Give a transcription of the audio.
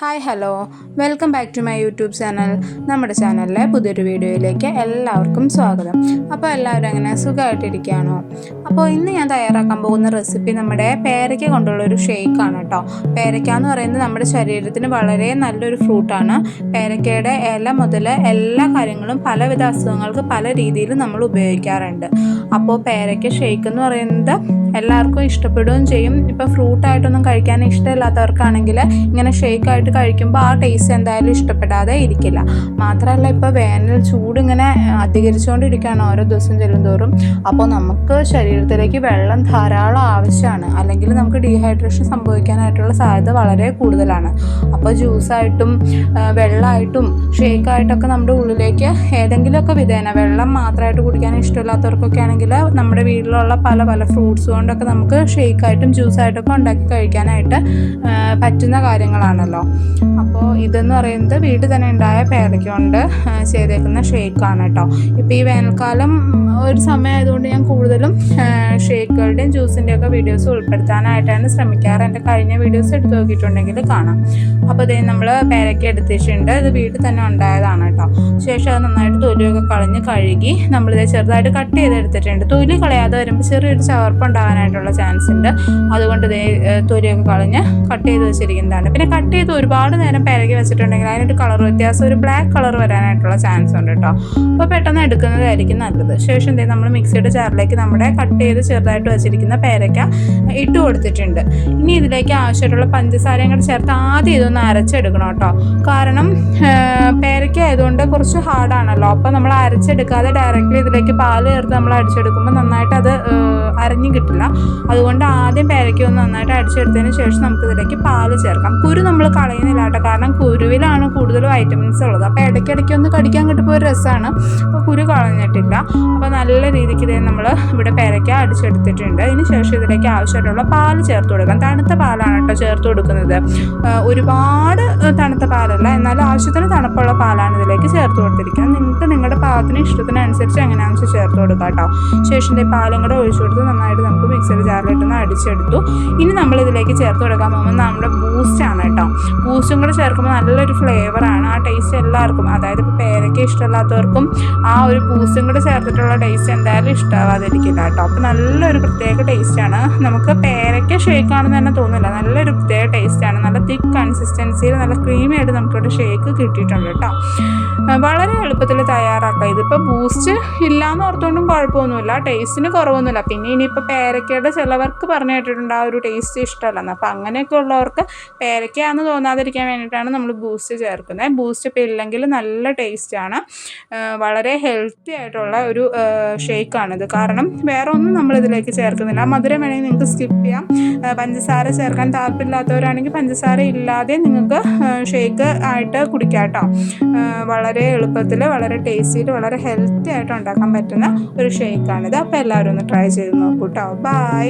Hi hello, welcome back to my YouTube channel. നമ്മുടെ ചാനലിലെ പുതിയൊരു വീഡിയോയിലേക്ക് എല്ലാവർക്കും സ്വാഗതം. അപ്പോൾ എല്ലാവരും അങ്ങനെ സുഖമായിട്ടിരിക്കുകയാണോ? അപ്പോൾ ഇന്ന് ഞാൻ തയ്യാറാക്കാൻ പോകുന്ന റെസിപ്പി നമ്മുടെ പേരയ്ക്ക കൊണ്ടുള്ളൊരു ഷേക്കാണ് കേട്ടോ. പേരയ്ക്ക എന്ന് പറയുന്നത് നമ്മുടെ ശരീരത്തിന് വളരെ നല്ലൊരു ഫ്രൂട്ടാണ്. പേരയ്ക്കയുടെ ഇല മുതൽ എല്ലാ കാര്യങ്ങളും പലവിധ അസുഖങ്ങൾക്ക് പല രീതിയിൽ നമ്മൾ ഉപയോഗിക്കാറുണ്ട്. അപ്പോൾ പേരയ്ക്ക ഷേക്ക് എന്ന് പറയുന്നത് എല്ലാവർക്കും ഇഷ്ടപ്പെടുകയും ചെയ്യും. ഇപ്പോൾ ഫ്രൂട്ടായിട്ടൊന്നും കഴിക്കാൻ ഇഷ്ടമില്ലാത്തവർക്കാണെങ്കിൽ ഇങ്ങനെ ഷേക്കായിട്ട് കഴിക്കുമ്പോൾ ആ ടേസ്റ്റ് എന്തായാലും ഇഷ്ടപ്പെടാതെ ഇരിക്കില്ല. മാത്രമല്ല, ഇപ്പോൾ വേനൽ ചൂട് ഇങ്ങനെ അധികരിച്ചുകൊണ്ടിരിക്കുകയാണ് ഓരോ ദിവസം ചെല്ലുന്തോറും. അപ്പോൾ നമുക്ക് ശരീരത്തിലേക്ക് വെള്ളം ധാരാളം ആവശ്യമാണ്, അല്ലെങ്കിൽ നമുക്ക് ഡീഹൈഡ്രേഷൻ സംഭവിക്കാനായിട്ടുള്ള സാധ്യത വളരെ കൂടുതലാണ്. അപ്പോൾ ജ്യൂസായിട്ടും വെള്ളമായിട്ടും ഷേക്കായിട്ടൊക്കെ നമ്മുടെ ഉള്ളിലേക്ക് ഏതെങ്കിലുമൊക്കെ വിധേന വെള്ളം മാത്രമായിട്ട് കുടിക്കാൻ ഇഷ്ടമില്ലാത്തവർക്കൊക്കെ ആണെങ്കിൽ നമ്മുടെ വീട്ടിലുള്ള പല പല ഫ്രൂട്ട്സ് കൊണ്ടൊക്കെ നമുക്ക് ഷേക്കായിട്ടും ജ്യൂസായിട്ടൊക്കെ ഉണ്ടാക്കി കഴിക്കാനായിട്ട് പറ്റുന്ന കാര്യങ്ങളാണല്ലോ. അപ്പോൾ ഇതെന്ന് പറയുന്നത് വീട്ടിൽ തന്നെ ഉണ്ടായ പേരയ്ക്ക കൊണ്ട് ചെയ്തേക്കുന്ന ഷേക്കാണ് കേട്ടോ. ഇപ്പോൾ ഈ വേനൽക്കാലം ഒരു സമയമായതുകൊണ്ട് ഞാൻ കൂടുതലും ഷേക്കുകളുടെയും ജ്യൂസിൻ്റെയൊക്കെ വീഡിയോസ് ഉൾപ്പെടുത്താനായിട്ടാണ് ശ്രമിക്കാറ്. എൻ്റെ കഴിഞ്ഞ വീഡിയോസ് എടുത്ത് നോക്കിയിട്ടുണ്ടെങ്കിൽ കാണാം. അപ്പോൾ ഇതേ നമ്മൾ പേരയ്ക്ക എടുത്തിട്ടുണ്ട്. ഇത് വീട്ടിൽ തന്നെ ഉണ്ടായതാണ് കേട്ടോ. ശേഷം അത് നന്നായിട്ട് തൊലിയൊക്കെ കളഞ്ഞ് കഴുകി നമ്മളിത് ചെറുതായിട്ട് കട്ട് ചെയ്തെടുത്തിട്ടുണ്ട്. തൊലി കളയാതെ വരുമ്പോൾ ചെറിയൊരു ചവർപ്പ് ഉണ്ടാകാനായിട്ടുള്ള ചാൻസ് ഉണ്ട്. അതുകൊണ്ട് ഇതേ തൊലിയൊക്കെ കളഞ്ഞ് കട്ട് ചെയ്ത് വെച്ചിരിക്കുന്നതാണ്. പിന്നെ കട്ട് ചെയ്ത് ഒരുപാട് നേരം പേരയ്ക്ക വെച്ചിട്ടുണ്ടെങ്കിൽ അതിനൊരു കളർ വ്യത്യാസം, ഒരു ബ്ലാക്ക് കളർ വരാനായിട്ടുള്ള ചാൻസ് ഉണ്ട് കേട്ടോ. അപ്പോൾ പെട്ടെന്ന് എടുക്കുന്നതായിരിക്കും നല്ലത്. ശേഷം നമ്മൾ മിക്സിയുടെ ജാറിലേക്ക് നമ്മുടെ കട്ട് ചെയ്ത് ചെറുതായിട്ട് വെച്ചിരിക്കുന്ന പേരയ്ക്ക ഇട്ട് കൊടുത്തിട്ടുണ്ട്. ഇനി ഇതിലേക്ക് ആവശ്യമായിട്ടുള്ള പഞ്ചസാരയും കൂടെ ചേർത്ത് ആദ്യം ഇതൊന്ന് അരച്ചെടുക്കണം കേട്ടോ. കാരണം പേരയ്ക്ക ആയതുകൊണ്ട് കുറച്ച് ഹാർഡാണല്ലോ. അപ്പോൾ നമ്മൾ അരച്ചെടുക്കാതെ ഡയറക്റ്റ്ലി ഇതിലേക്ക് പാല് ചേർത്ത് നമ്മൾ അടിച്ചെടുക്കുമ്പോൾ നന്നായിട്ട് അത് അരഞ്ഞു കിട്ടില്ല. അതുകൊണ്ട് ആദ്യം പേരയ്ക്ക ഒന്ന് നന്നായിട്ട് അടിച്ചെടുത്തതിന് ശേഷം നമുക്കിതിലേക്ക് പാല് ചേർക്കാം. കുരു നമ്മൾ കളയുന്നില്ല കേട്ടോ, കാരണം കുരുവിലാണ് കൂടുതൽ വൈറ്റമിൻസ് ഉള്ളത്. അപ്പോൾ ഇടയ്ക്കിടയ്ക്ക് ഒന്ന് കടിക്കാൻ കിട്ടുമ്പോൾ ഒരു രസമാണ്. അപ്പോൾ കുരു കളഞ്ഞിട്ടില്ല. അപ്പോൾ നല്ല രീതിക്ക് ഇതേ നമ്മൾ ഇവിടെ പേരയ്ക്ക അടിച്ചെടുത്തിട്ടുണ്ട്. അതിന് ശേഷം ഇതിലേക്ക് ആവശ്യമായിട്ടുള്ള പാല് ചേർത്ത് കൊടുക്കാം. തണുത്ത പാലാണ് കേട്ടോ ചേർത്ത് കൊടുക്കുന്നത്. ഒരുപാട് തണുത്ത പാലല്ല, എന്നാലും ആവശ്യത്തിന് തണുപ്പുള്ള പാലാണ് ഇതിലേക്ക് ചേർത്ത് കൊടുത്തിരിക്കുക. നിങ്ങൾക്ക് നിങ്ങളുടെ പാകത്തിന് ഇഷ്ടത്തിനനുസരിച്ച് എങ്ങനെയാണെന്ന് വെച്ചാൽ ചേർത്ത് കൊടുക്കാം കേട്ടോ. ശേഷം പാലും കൂടെ ഒഴിച്ചു കൊടുത്ത് നന്നായിട്ട് നമുക്ക് മിക്സിയുടെ ജാറിലിട്ടൊന്ന് അടിച്ചെടുത്തു. ഇനി നമ്മൾ ഇതിലേക്ക് ചേർത്ത് കൊടുക്കാൻ പോകുമ്പോൾ നമ്മുടെ ബൂസ്റ്റാണ് കേട്ടോ. ബൂസ്റ്റും കൂടെ ചേർക്കുമ്പോൾ നല്ലൊരു ഫ്ലേവറാണ്. ആ ടേസ്റ്റ് എല്ലാവർക്കും, അതായത് ഇപ്പോൾ പേരയ്ക്ക ഇഷ്ടമില്ലാത്തവർക്കും ആ ഒരു ബൂസ്റ്റും കൂടെ ചേർത്തിട്ടുള്ള ടേസ്റ്റ് എന്തായാലും ഇഷ്ടമാവാതിരിക്കില്ല കേട്ടോ. അപ്പോൾ നല്ലൊരു പ്രത്യേക ടേസ്റ്റാണ്. നമുക്ക് പേരയ്ക്ക ഷേക്കാണെന്ന് തന്നെ തോന്നില്ല. നല്ലൊരു പ്രത്യേക ടേസ്റ്റാണ്. നല്ല തിക്ക് കൺസിസ്റ്റൻസിയിൽ നല്ല ക്രീമി ആയിട്ട് നമുക്കിവിടെ ഷേക്ക് കിട്ടിയിട്ടുണ്ട് കേട്ടോ. വളരെ എളുപ്പത്തിൽ തയ്യാറാക്കാം. ഇതിപ്പോൾ ബൂസ്റ്റ് ഇല്ലയെന്ന് ഓർത്തുകൊണ്ടും കുഴപ്പമൊന്നുമില്ല, ടേസ്റ്റിന് കുറവൊന്നുമില്ല. പിന്നെ ഇനിയിപ്പോൾ പേരയ്ക്കയുടെ ചിലവർക്ക് പറഞ്ഞു കേട്ടിട്ടുണ്ട് ആ ഒരു ടേസ്റ്റ് ഇഷ്ടമല്ലെന്ന്. അപ്പോൾ അങ്ങനെയൊക്കെ ഉള്ളവർക്ക് പേരയ്ക്കയാണെന്ന് തോന്നാതിരിക്കാൻ വേണ്ടിയിട്ടാണ് നമ്മൾ ബൂസ്റ്റ് ചേർക്കുന്നത്. ബൂസ്റ്റ് ഇപ്പോൾ ഇല്ലെങ്കിൽ നല്ല ടേസ്റ്റാണ്. വളരെ ഹെൽത്തി ആയിട്ടുള്ള ഒരു ഷേക്കാണിത്. കാരണം വേറെ ഒന്നും നമ്മളിതിലേക്ക് ചേർക്കുന്നില്ല. മധുരം വേണമെങ്കിൽ നിങ്ങൾക്ക് സ്കിപ്പ് ചെയ്യാം. പഞ്ചസാര ചേർക്കാൻ താല്പര്യമില്ലാത്തവരാണെങ്കിൽ പഞ്ചസാര ഇല്ലാതെ നിങ്ങൾക്ക് ഷേക്ക് ആയിട്ട് കുടിക്കാം കേട്ടോ. വളരെ എളുപ്പത്തിൽ, വളരെ ടേസ്റ്റിയിൽ, വളരെ ഹെൽത്തി ആയിട്ട് ഉണ്ടാക്കാൻ പറ്റുന്ന ഒരു ഷേക്കാണിത്. അപ്പോൾ എല്ലാവരും ഒന്ന് ട്രൈ ചെയ്ത് നോക്കൂ കേട്ടോ. ബൈ.